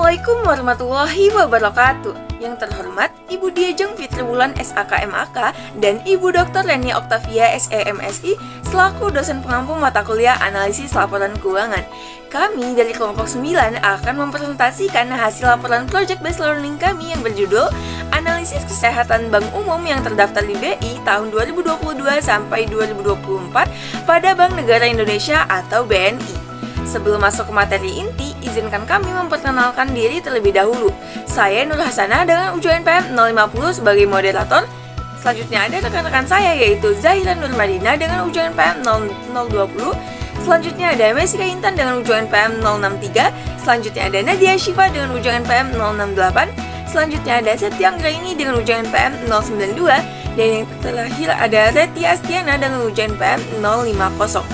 Assalamualaikum warahmatullahi wabarakatuh. Yang terhormat Ibu Diajeng Fitri Wulan SAK/MAK dan Ibu Dr. Leni Oktavia SEMSI selaku dosen pengampu mata kuliah Analisis Laporan Keuangan. Kami dari kelompok 9 akan mempresentasikan hasil laporan Project Based Learning kami yang berjudul Analisis Kesehatan Bank Umum yang terdaftar di BI tahun 2022 sampai 2024 pada Bank Negara Indonesia atau BNI. Sebelum masuk ke materi inti, izinkan kami memperkenalkan diri terlebih dahulu. Saya Nur Hasanah dengan ujian PM 050 sebagai moderator. Selanjutnya ada rekan-rekan saya yaitu Zahira Nurmadina dengan ujian PM 020. Selanjutnya ada Mesika Intan dengan ujian PM 063. Selanjutnya ada Nadia Syifa dengan ujian PM 068. Selanjutnya ada Setia Anggraini dengan ujian PM 092. Dan yang terakhir ada Reti Astiana dengan ujian PM 050.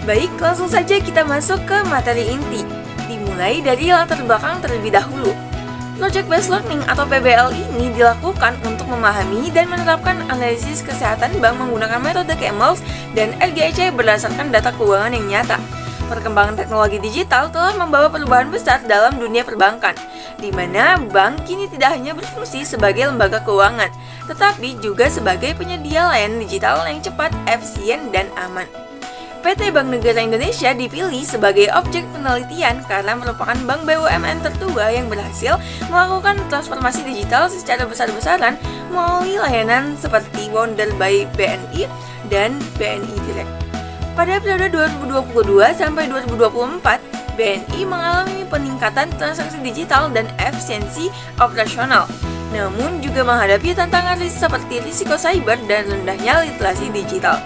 Baik, langsung saja kita masuk ke materi inti. Dimulai dari latar belakang terlebih dahulu. Project Based Learning atau PBL ini dilakukan untuk memahami dan menerapkan analisis kesehatan bank menggunakan metode KMLS dan RGEC berdasarkan data keuangan yang nyata. Perkembangan teknologi digital telah membawa perubahan besar dalam dunia perbankan, di mana bank kini tidak hanya berfungsi sebagai lembaga keuangan, tetapi juga sebagai penyedia layanan digital yang cepat, efisien, dan aman. PT Bank Negara Indonesia dipilih sebagai objek penelitian karena merupakan bank BUMN tertua yang berhasil melakukan transformasi digital secara besar-besaran melalui layanan seperti Wonder by BNI dan BNI Direct. Pada periode 2022 sampai 2024, BNI mengalami peningkatan transaksi digital dan efisiensi operasional, namun juga menghadapi tantangan seperti risiko cyber dan rendahnya literasi digital.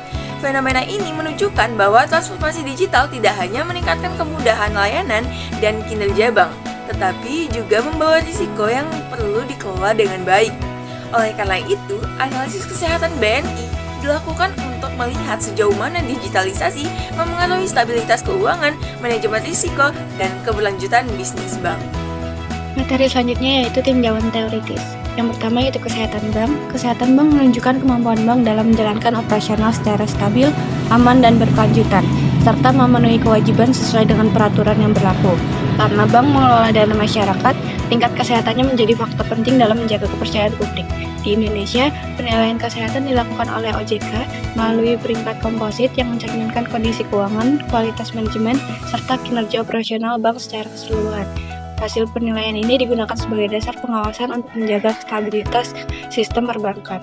Fenomena ini menunjukkan bahwa transformasi digital tidak hanya meningkatkan kemudahan layanan dan kinerja bank, tetapi juga membawa risiko yang perlu dikelola dengan baik. Oleh karena itu, analisis kesehatan BNI dilakukan untuk melihat sejauh mana digitalisasi mempengaruhi stabilitas keuangan, manajemen risiko, dan keberlanjutan bisnis bank. Materi selanjutnya yaitu tinjauan teoritis. Yang pertama yaitu kesehatan bank. Kesehatan bank menunjukkan kemampuan bank dalam menjalankan operasional secara stabil, aman, dan berkelanjutan, serta memenuhi kewajiban sesuai dengan peraturan yang berlaku. Karena bank mengelola dana masyarakat, tingkat kesehatannya menjadi faktor penting dalam menjaga kepercayaan publik. Di Indonesia, penilaian kesehatan dilakukan oleh OJK melalui peringkat komposit yang mencerminkan kondisi keuangan, kualitas manajemen, serta kinerja operasional bank secara keseluruhan. Hasil penilaian ini digunakan sebagai dasar pengawasan untuk menjaga stabilitas sistem perbankan.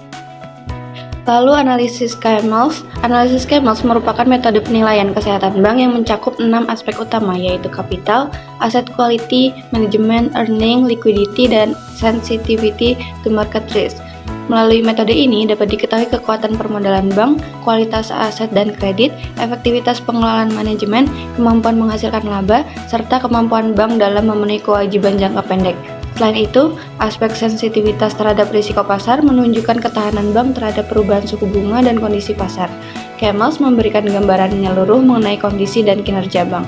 Lalu analisis KMLS. Analisis KMLS merupakan metode penilaian kesehatan bank yang mencakup 6 aspek utama, yaitu kapital, asset quality, management, earning, liquidity, dan sensitivity to market risk. Melalui metode ini dapat diketahui kekuatan permodalan bank, kualitas aset dan kredit, efektivitas pengelolaan manajemen, kemampuan menghasilkan laba, serta kemampuan bank dalam memenuhi kewajiban jangka pendek. Selain itu, aspek sensitivitas terhadap risiko pasar menunjukkan ketahanan bank terhadap perubahan suku bunga dan kondisi pasar. KMLS memberikan gambaran menyeluruh mengenai kondisi dan kinerja bank.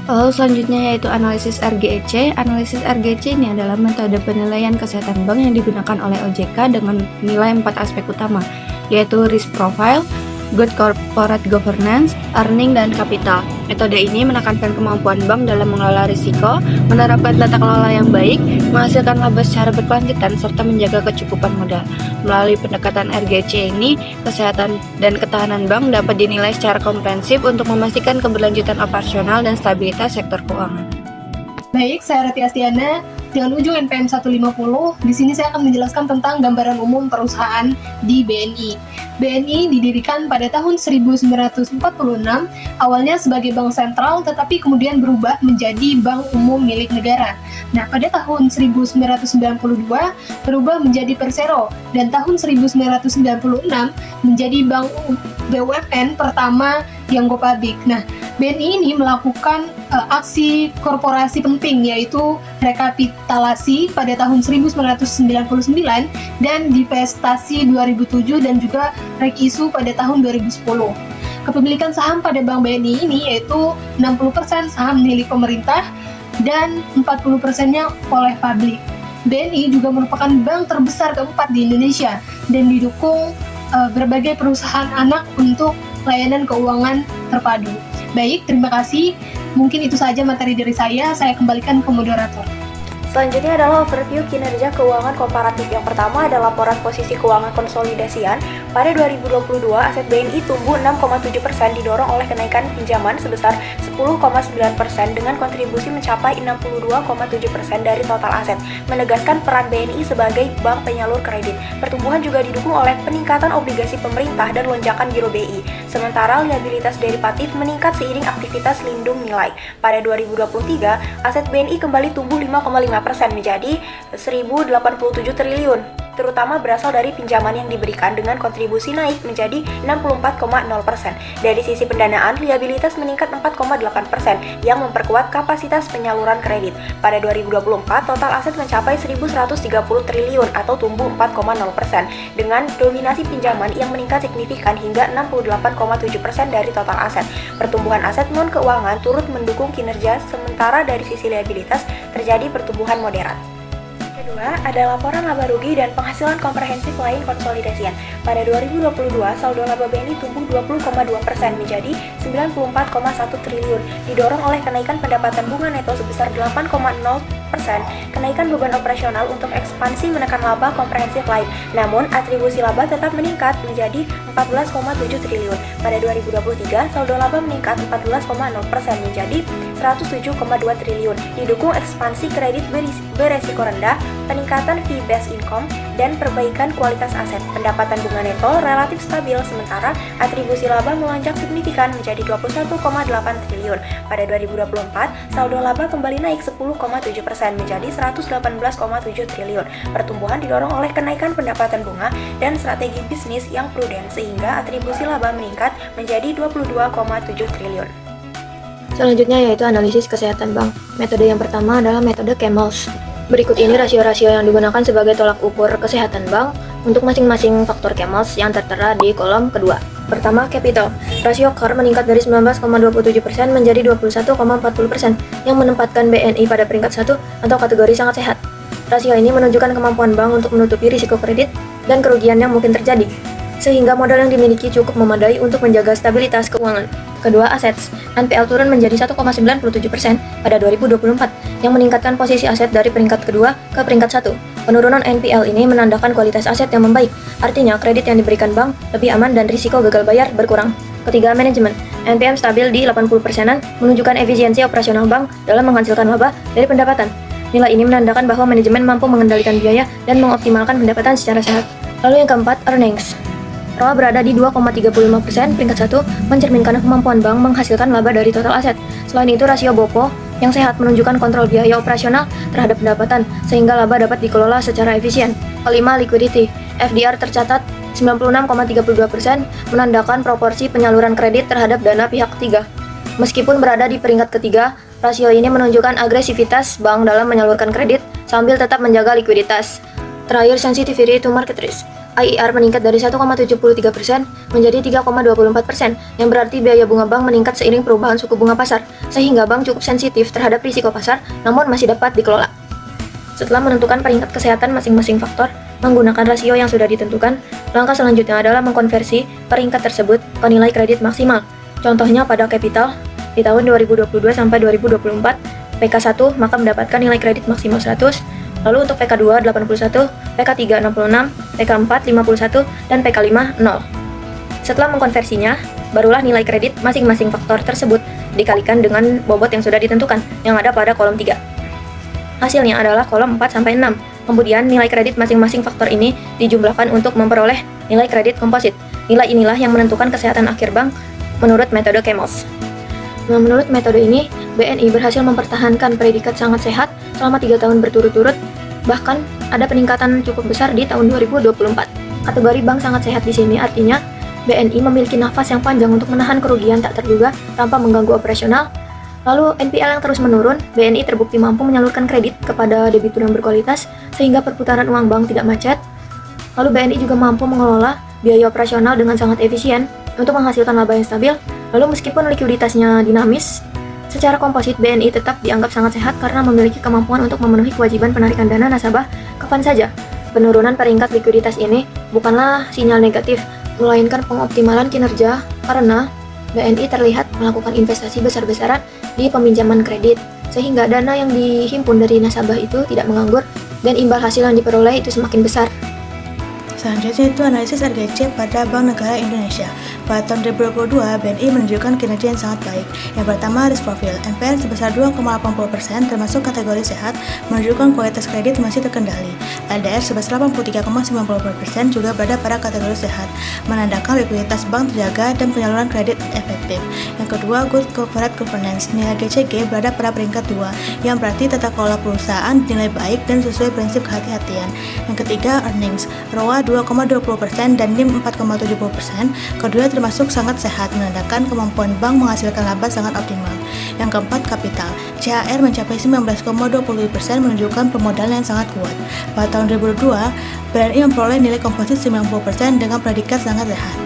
Lalu selanjutnya yaitu analisis RGEC. Analisis RGEC ini adalah metode penilaian kesehatan bank yang digunakan oleh OJK dengan nilai 4 aspek utama, yaitu risk profile, good corporate governance, earning, dan capital. Metode ini menekankan kemampuan bank dalam mengelola risiko, menerapkan tata kelola yang baik, menghasilkan laba secara berkelanjutan, serta menjaga kecukupan modal. Melalui pendekatan RGEC ini, kesehatan dan ketahanan bank dapat dinilai secara komprehensif untuk memastikan keberlanjutan operasional dan stabilitas sektor keuangan. Baik, saya Reti Astiana dengan ujung NPM 150. Di sini saya akan menjelaskan tentang gambaran umum perusahaan di BNI. BNI didirikan pada tahun 1946, awalnya sebagai bank sentral tetapi kemudian berubah menjadi bank umum milik negara. Nah, pada tahun 1992 berubah menjadi Persero dan tahun 1996 menjadi bank BUMN pertama yang go public. Nah, BNI ini melakukan aksi korporasi penting yaitu rekapitulasi pada tahun 1999 dan divestasi 2007 dan juga rekisu pada tahun 2010. Kepemilikan saham pada Bank BNI ini yaitu 60% saham milik pemerintah dan 40%-nya oleh publik. BNI juga merupakan bank terbesar keempat di Indonesia dan didukung berbagai perusahaan anak untuk layanan keuangan terpadu. Baik, terima kasih. Mungkin itu saja materi dari saya kembalikan ke moderator. Selanjutnya adalah overview kinerja keuangan komparatif. Yang pertama adalah laporan posisi keuangan konsolidasian. Pada 2022, aset BNI tumbuh 6,7% didorong oleh kenaikan pinjaman sebesar 10,9% dengan kontribusi mencapai 62,7% dari total aset, menegaskan peran BNI sebagai bank penyalur kredit. Pertumbuhan juga didukung oleh peningkatan obligasi pemerintah dan lonjakan giro BI. Sementara liabilitas derivatif meningkat seiring aktivitas lindung nilai. Pada 2023, aset BNI kembali tumbuh 5,5% menjadi 1.087 triliun, terutama berasal dari pinjaman yang diberikan dengan kontribusi naik menjadi 64,0%. Dari sisi pendanaan, liabilitas meningkat 4,8% yang memperkuat kapasitas penyaluran kredit. Pada 2024, total aset mencapai 1.130 triliun atau tumbuh 4,0% dengan dominasi pinjaman yang meningkat signifikan hingga 68,7% dari total aset. Pertumbuhan aset non-keuangan turut mendukung kinerja, sementara dari sisi liabilitas terjadi pertumbuhan moderat. Kedua, ada laporan laba rugi dan penghasilan komprehensif lain konsolidasian. Pada 2022, saldo laba BNI tumbuh 20,2% menjadi 94,1 triliun, didorong oleh kenaikan pendapatan bunga neto sebesar 8,0%, kenaikan beban operasional untuk ekspansi menekan laba komprehensif lain. Namun, atribusi laba tetap meningkat menjadi 14,7 triliun. Pada 2023, saldo laba meningkat 14,0% menjadi 107,2 triliun, didukung ekspansi kredit beresiko rendah, peningkatan fee based income, dan perbaikan kualitas aset. Pendapatan bunga neto relatif stabil, sementara atribusi laba melonjak signifikan menjadi 21,8 triliun. Pada 2024, saldo laba kembali naik 10,7% menjadi 118,7 triliun. Pertumbuhan didorong oleh kenaikan pendapatan bunga dan strategi bisnis yang prudent, sehingga atribusi laba meningkat menjadi 22,7 triliun. Selanjutnya yaitu analisis kesehatan bank. Metode yang pertama adalah metode CAMELS. Berikut ini rasio-rasio yang digunakan sebagai tolak ukur kesehatan bank untuk masing-masing faktor CAMELS yang tertera di kolom kedua. Pertama, capital. Rasio CAR meningkat dari 19,27% menjadi 21,40% yang menempatkan BNI pada peringkat 1 atau kategori sangat sehat. Rasio ini menunjukkan kemampuan bank untuk menutupi risiko kredit dan kerugian yang mungkin terjadi, sehingga modal yang dimiliki cukup memadai untuk menjaga stabilitas keuangan. Kedua, assets. NPL turun menjadi 1,97% pada 2024 yang meningkatkan posisi aset dari peringkat kedua ke peringkat 1. Penurunan NPL ini menandakan kualitas aset yang membaik, artinya kredit yang diberikan bank lebih aman dan risiko gagal bayar berkurang. Ketiga, manajemen. NPM stabil di 80%-an menunjukkan efisiensi operasional bank dalam menghasilkan laba dari pendapatan. Nilai ini menandakan bahwa manajemen mampu mengendalikan biaya dan mengoptimalkan pendapatan secara sehat. Lalu yang keempat, earnings. ROA berada di 2,35%, peringkat 1, mencerminkan kemampuan bank menghasilkan laba dari total aset. Selain itu, rasio BOPO yang sehat menunjukkan kontrol biaya operasional terhadap pendapatan, sehingga laba dapat dikelola secara efisien. Kelima, liquidity. FDR tercatat 96,32%, menandakan proporsi penyaluran kredit terhadap dana pihak ketiga. Meskipun berada di peringkat ketiga, rasio ini menunjukkan agresivitas bank dalam menyalurkan kredit sambil tetap menjaga likuiditas. Terakhir, sensitivity to market risk. IIR meningkat dari 1,73% menjadi 3,24%, yang berarti biaya bunga bank meningkat seiring perubahan suku bunga pasar, sehingga bank cukup sensitif terhadap risiko pasar, namun masih dapat dikelola. Setelah menentukan peringkat kesehatan masing-masing faktor, menggunakan rasio yang sudah ditentukan, langkah selanjutnya adalah mengkonversi peringkat tersebut ke nilai kredit maksimal. Contohnya pada capital, di tahun 2022 sampai 2024, PK1 maka mendapatkan nilai kredit maksimal 100, lalu untuk PK2 81, PK3 66, PK4 51, dan PK5 0. Setelah mengkonversinya, barulah nilai kredit masing-masing faktor tersebut dikalikan dengan bobot yang sudah ditentukan, yang ada pada kolom 3. Hasilnya adalah kolom 4 sampai 6. Kemudian nilai kredit masing-masing faktor ini dijumlahkan untuk memperoleh nilai kredit komposit. Nilai inilah yang menentukan kesehatan akhir bank menurut metode CAMELS. Nah, menurut metode ini, BNI berhasil mempertahankan predikat sangat sehat selama 3 tahun berturut-turut, bahkan ada peningkatan cukup besar di tahun 2024. Kategori bank sangat sehat di sini artinya BNI memiliki nafas yang panjang untuk menahan kerugian tak terduga tanpa mengganggu operasional. Lalu NPL yang terus menurun, BNI terbukti mampu menyalurkan kredit kepada debitur yang berkualitas sehingga perputaran uang bank tidak macet. Lalu BNI juga mampu mengelola biaya operasional dengan sangat efisien untuk menghasilkan laba yang stabil. Lalu meskipun likuiditasnya dinamis, secara komposit BNI tetap dianggap sangat sehat karena memiliki kemampuan untuk memenuhi kewajiban penarikan dana nasabah kapan saja. Penurunan peringkat likuiditas ini bukanlah sinyal negatif, melainkan pengoptimalan kinerja karena BNI terlihat melakukan investasi besar-besaran di peminjaman kredit, sehingga dana yang dihimpun dari nasabah itu tidak menganggur dan imbal hasil yang diperoleh itu semakin besar. Selanjutnya itu analisis RGC pada Bank Negara Indonesia. Pada tahun 2022, BNI menunjukkan kinerja yang sangat baik. Yang pertama, risk profile. NPL sebesar 2,80% termasuk kategori sehat, menunjukkan kualitas kredit masih terkendali. LDR sebesar 83,90% juga berada pada kategori sehat, menandakan likuiditas bank terjaga dan penyaluran kredit efektif. Yang kedua, good corporate governance. Nilai GCG berada pada peringkat 2, yang berarti tata kelola perusahaan dinilai baik dan sesuai prinsip kehati-hatian. Yang ketiga, earnings. ROA 2,20% dan NIM 4,70%, kedua termasuk sangat sehat, menandakan kemampuan bank menghasilkan laba sangat optimal. Yang keempat, kapital. CAR mencapai 19,20%, menunjukkan permodalan yang sangat kuat. Pada tahun 2002, BNI memperoleh nilai komposit 90% dengan predikat sangat sehat.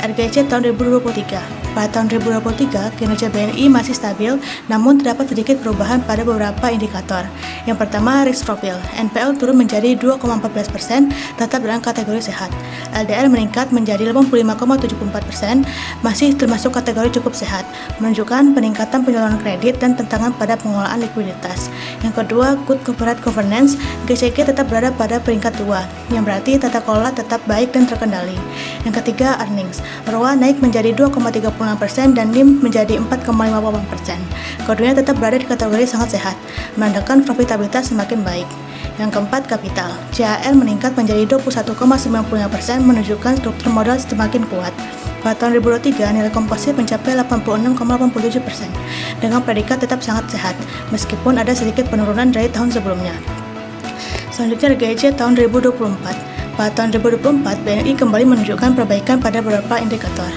RGC tahun 2023. Pada tahun 2023, kinerja BNI masih stabil, namun terdapat sedikit perubahan pada beberapa indikator. Yang pertama, risk profile. NPL turun menjadi 2,14%, tetap dalam kategori sehat. LDR meningkat menjadi 85,74%, masih termasuk kategori cukup sehat, menunjukkan peningkatan penyaluran kredit dan tantangan pada pengelolaan likuiditas. Yang kedua, good corporate governance. GCG tetap berada pada peringkat 2, yang berarti tata kelola tetap baik dan terkendali. Yang ketiga, earnings. ROA naik menjadi 2,36% dan NIM menjadi 4,58%. Keduanya tetap berada di kategori sangat sehat, menandakan profitabilitas semakin baik. Yang keempat, kapital. CAR meningkat menjadi 21,95%, menunjukkan struktur modal semakin kuat. Pada tahun 2023, nilai komposit mencapai 86,87%, dengan predikat tetap sangat sehat, meskipun ada sedikit penurunan dari tahun sebelumnya. Selanjutnya, RGC tahun 2024. Pada tahun 2024, BNI kembali menunjukkan perbaikan pada beberapa indikator.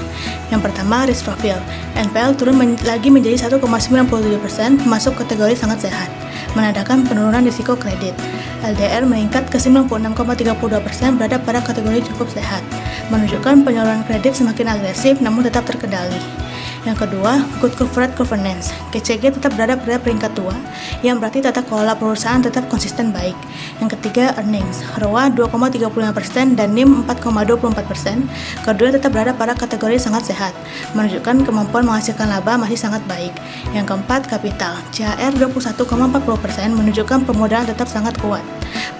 Yang pertama, risk profile. NPL turun lagi menjadi 1,97%, masuk kategori sangat sehat, menandakan penurunan risiko kredit. LDR meningkat ke 96,32%, berada pada kategori cukup sehat, menunjukkan penyaluran kredit semakin agresif namun tetap terkendali. Yang kedua, good corporate governance. GCG tetap berada pada peringkat 2, yang berarti tata kelola perusahaan tetap konsisten baik. Yang ketiga, earnings. ROA 2,35% dan NIM 4,24%. Kedua tetap berada pada kategori sangat sehat, menunjukkan kemampuan menghasilkan laba masih sangat baik. Yang keempat, kapital. CAR 21,40%, menunjukkan permodalan tetap sangat kuat.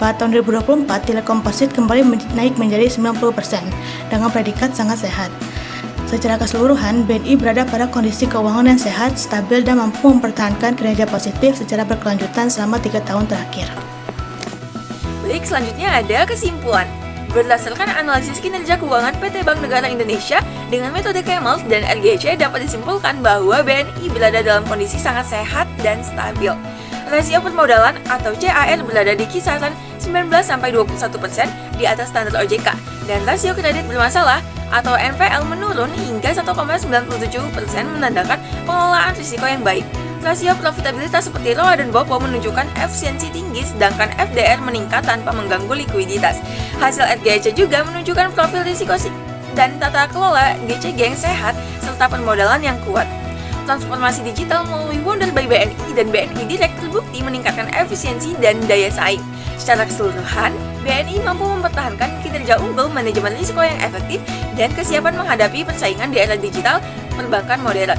Pada tahun 2024, nilai komposit kembali naik menjadi 90%, dengan predikat sangat sehat. Secara keseluruhan, BNI berada pada kondisi keuangan yang sehat, stabil, dan mampu mempertahankan kinerja positif secara berkelanjutan selama 3 tahun terakhir. Baik, selanjutnya ada kesimpulan. Berdasarkan analisis kinerja keuangan PT Bank Negara Indonesia dengan metode Camels dan RGC, dapat disimpulkan bahwa BNI berada dalam kondisi sangat sehat dan stabil. Rasio permodalan atau CAR berada di kisaran 19-21% di atas standar OJK, dan rasio kredit bermasalah atau NPL menurun hingga 1,97%, menandakan pengelolaan risiko yang baik. Rasio profitabilitas seperti ROA dan BOPO menunjukkan efisiensi tinggi, sedangkan FDR meningkat tanpa mengganggu likuiditas. Hasil RGC juga menunjukkan profil risiko dan tata kelola GCG yang sehat, serta permodalan yang kuat. Transformasi digital melalui Wonder by BNI dan BNI Direct terbukti meningkatkan efisiensi dan daya saing. Secara keseluruhan, BNI mampu mempertahankan kinerja unggul, manajemen risiko yang efektif, dan kesiapan menghadapi persaingan di era digital perbankan modern.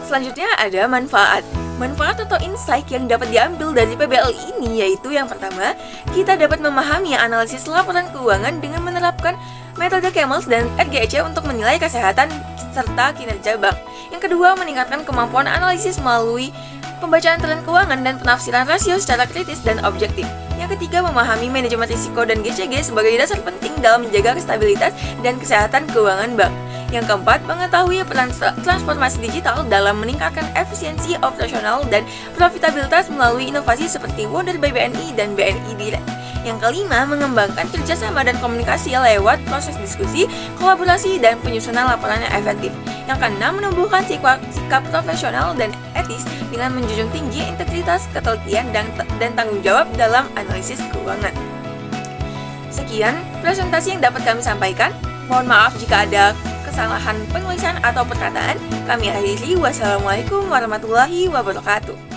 Selanjutnya ada manfaat. Manfaat atau insight yang dapat diambil dari PBL ini yaitu yang pertama, kita dapat memahami analisis laporan keuangan dengan menerapkan metode Camels dan RGC untuk menilai kesehatan serta kinerja bank. Yang kedua, meningkatkan kemampuan analisis melalui pembacaan tren keuangan dan penafsiran rasio secara kritis dan objektif. Yang ketiga, memahami manajemen risiko dan GCG sebagai dasar penting dalam menjaga stabilitas dan kesehatan keuangan bank. Yang keempat, mengetahui peran transformasi digital dalam meningkatkan efisiensi operasional dan profitabilitas melalui inovasi seperti Wonder by BNI dan BNI Direct. Yang kelima, mengembangkan kerjasama dan komunikasi lewat proses diskusi, kolaborasi, dan penyusunan laporan yang efektif. Yang keenam, menumbuhkan sikap profesional dan etis dengan menjunjung tinggi integritas, ketelitian, dan tanggung jawab dalam analisis keuangan. Sekian presentasi yang dapat kami sampaikan. Mohon maaf jika ada kesalahan penulisan atau perkataan. Kami akhiri. Wassalamualaikum warahmatullahi wabarakatuh.